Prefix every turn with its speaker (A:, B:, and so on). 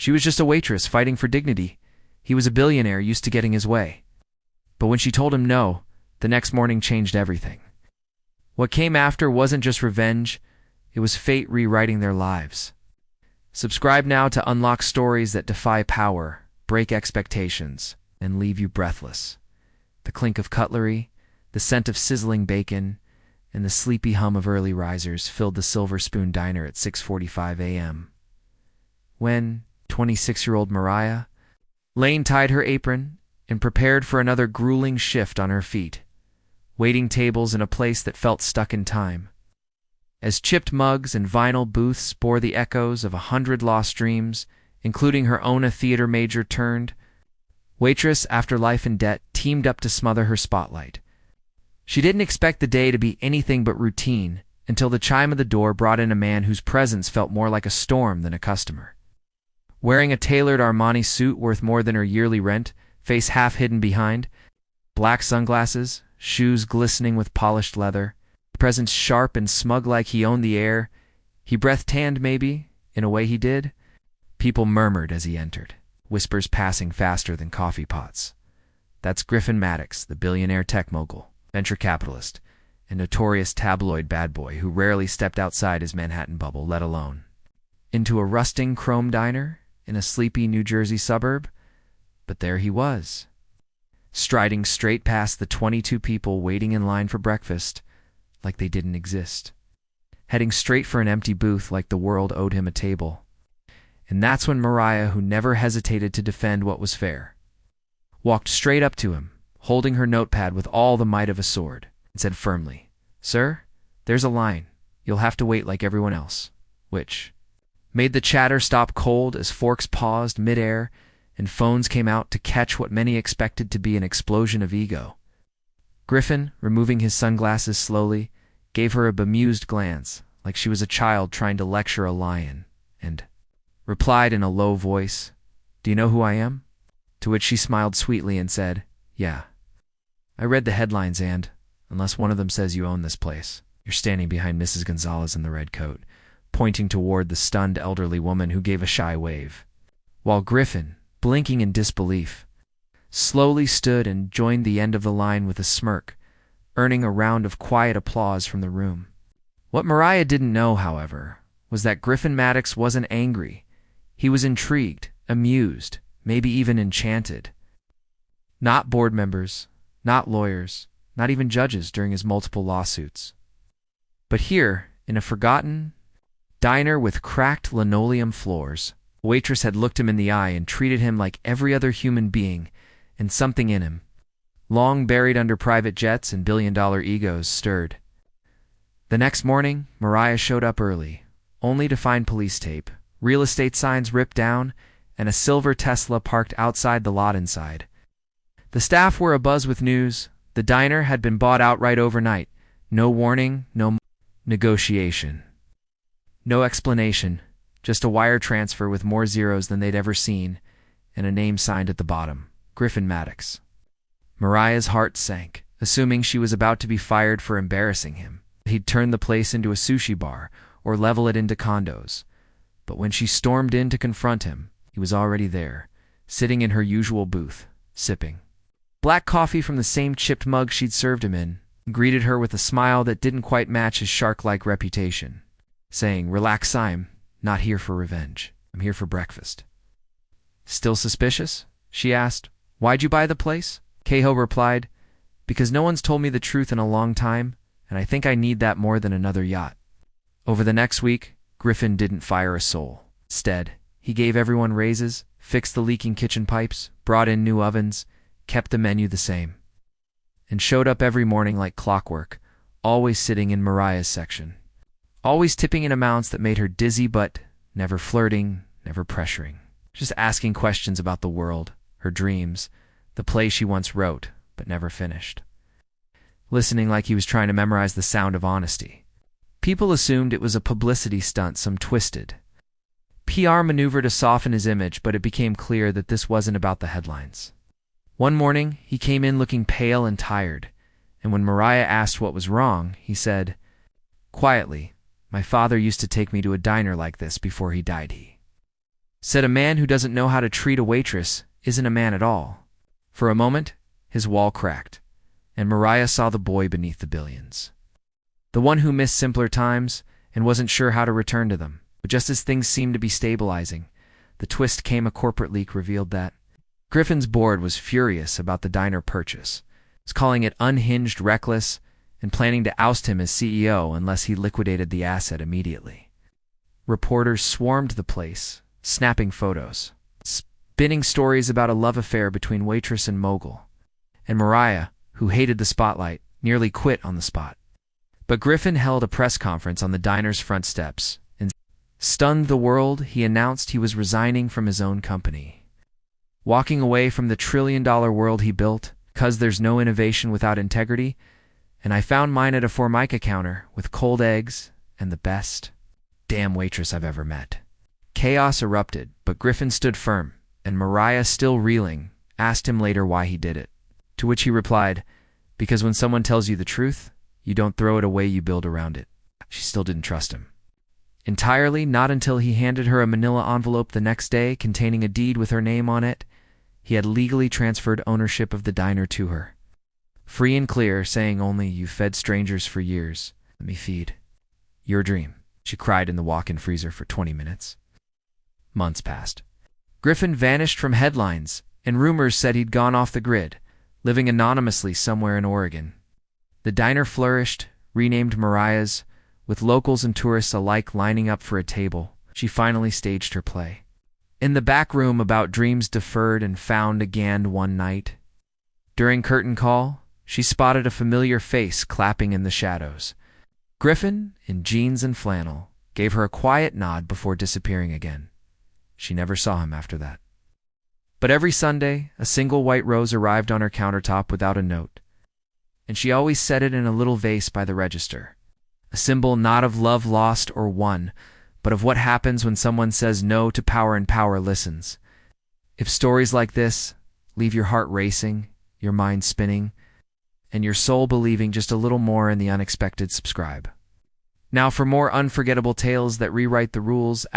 A: She was just a waitress fighting for dignity. He was a billionaire used to getting his way. But when she told him no, the next morning changed everything. What came after wasn't just revenge, it was fate rewriting their lives. Subscribe now to unlock stories that defy power, break expectations, and leave you breathless. The clink of cutlery, the scent of sizzling bacon, and the sleepy hum of early risers filled the Silver Spoon Diner at 6:45 a.m. When 26-year-old Mariah Lane tied her apron and prepared for another grueling shift on her feet, waiting tables in a place that felt stuck in time. As chipped mugs and vinyl booths bore the echoes of 100 lost dreams, including her own a theater major turned, Waitress, after life in debt, teamed up to smother her spotlight. She didn't expect the day to be anything but routine until the chime of the door brought in a man whose presence felt more like a storm than a customer. Wearing a tailored Armani suit worth more than her yearly rent, face half hidden behind, black sunglasses, shoes glistening with polished leather, presence sharp and smug like he owned the air, he breath-tanned maybe, in a way he did. People murmured as he entered, whispers passing faster than coffee pots. That's Griffin Maddox, the billionaire tech mogul, venture capitalist, and notorious tabloid bad boy who rarely stepped outside his Manhattan bubble, let alone into a rusting chrome diner in a sleepy New Jersey suburb. But there he was, striding straight past the 22 people waiting in line for breakfast like they didn't exist, heading straight for an empty booth like the world owed him a table. And that's when Mariah, who never hesitated to defend what was fair, walked straight up to him, holding her notepad with all the might of a sword, and said firmly, "Sir, there's a line. You'll have to wait like everyone else," which made the chatter stop cold as forks paused midair and phones came out to catch what many expected to be an explosion of ego. Griffin, removing his sunglasses slowly, gave her a bemused glance, like she was a child trying to lecture a lion, and replied in a low voice, "Do you know who I am?" To which she smiled sweetly and said, "Yeah. I read the headlines and, unless one of them says you own this place, you're standing behind Mrs. Gonzalez in the red coat," pointing toward the stunned elderly woman who gave a shy wave. While Griffin, blinking in disbelief, slowly stood and joined the end of the line with a smirk, earning a round of quiet applause from the room. What Mariah didn't know, however, was that Griffin Maddox wasn't angry. He was intrigued, amused, maybe even enchanted. Not board members, not lawyers, not even judges during his multiple lawsuits. But here, in a forgotten diner with cracked linoleum floors, a waitress had looked him in the eye and treated him like every other human being, and something in him, long buried under private jets and billion-dollar egos, stirred. The next morning, Mariah showed up early, only to find police tape, real estate signs ripped down, and a silver Tesla parked outside the lot inside. The staff were abuzz with news. The diner had been bought outright overnight. No warning, no negotiation. No explanation, just a wire transfer with more zeros than they'd ever seen, and a name signed at the bottom, Griffin Maddox. Mariah's heart sank, assuming she was about to be fired for embarrassing him. He'd turn the place into a sushi bar or level it into condos. But when she stormed in to confront him, he was already there, sitting in her usual booth, sipping black coffee from the same chipped mug she'd served him in, and greeted her with a smile that didn't quite match his shark-like reputation, saying, "Relax, I'm not here for revenge. I'm here for breakfast." "Still suspicious?" she asked. "Why'd you buy the place?" Cahill replied, "Because no one's told me the truth in a long time, and I think I need that more than another yacht." Over the next week, Griffin didn't fire a soul. Instead, he gave everyone raises, fixed the leaking kitchen pipes, brought in new ovens, kept the menu the same, and showed up every morning like clockwork, always sitting in Mariah's section, always tipping in amounts that made her dizzy but never flirting, never pressuring, just asking questions about the world, her dreams, the play she once wrote but never finished, listening like he was trying to memorize the sound of honesty. People assumed it was a publicity stunt, some twisted PR maneuver to soften his image, but it became clear that this wasn't about the headlines. One morning, he came in looking pale and tired, and when Mariah asked what was wrong, he said, quietly, "My father used to take me to a diner like this before he died." Said a man who doesn't know how to treat a waitress isn't a man at all. For a moment, his wall cracked, and Mariah saw the boy beneath the billions. The one who missed simpler times and wasn't sure how to return to them. But just as things seemed to be stabilizing, the twist came. A corporate leak revealed that Griffin's board was furious about the diner purchase, was calling it unhinged, reckless, and planning to oust him as CEO unless he liquidated the asset immediately. Reporters swarmed the place, snapping photos, spinning stories about a love affair between Waitress and mogul. And Mariah, who hated the spotlight, nearly quit on the spot. But Griffin held a press conference on the diner's front steps and stunned the world. He announced he was resigning from his own company, walking away from the trillion-dollar world he built, because there's no innovation without integrity, and I found mine at a Formica counter with cold eggs and the best damn waitress I've ever met. Chaos erupted, but Griffin stood firm, and Mariah, still reeling, asked him later why he did it. To which he replied, "Because when someone tells you the truth, you don't throw it away, you build around it." She still didn't trust him entirely, not until he handed her a manila envelope the next day containing a deed with her name on it. He had legally transferred ownership of the diner to her. Free and clear, saying only, "You fed strangers for years. Let me feed your dream." She cried in the walk-in freezer for 20 minutes. Months passed. Griffin vanished from headlines, and rumors said he'd gone off the grid, living anonymously somewhere in Oregon. The diner flourished, renamed Mariah's, with locals and tourists alike lining up for a table. She finally staged her play. In the back room about dreams deferred and found again one night. During curtain call, she spotted a familiar face clapping in the shadows. Griffin, in jeans and flannel, gave her a quiet nod before disappearing again. She never saw him after that. But every Sunday, a single white rose arrived on her countertop without a note, and she always set it in a little vase by the register. A symbol not of love lost or won, but of what happens when someone says no to power and power listens. If stories like this leave your heart racing, your mind spinning, and your soul believing just a little more in the unexpected, subscribe. Now for more unforgettable tales that rewrite the rules, *.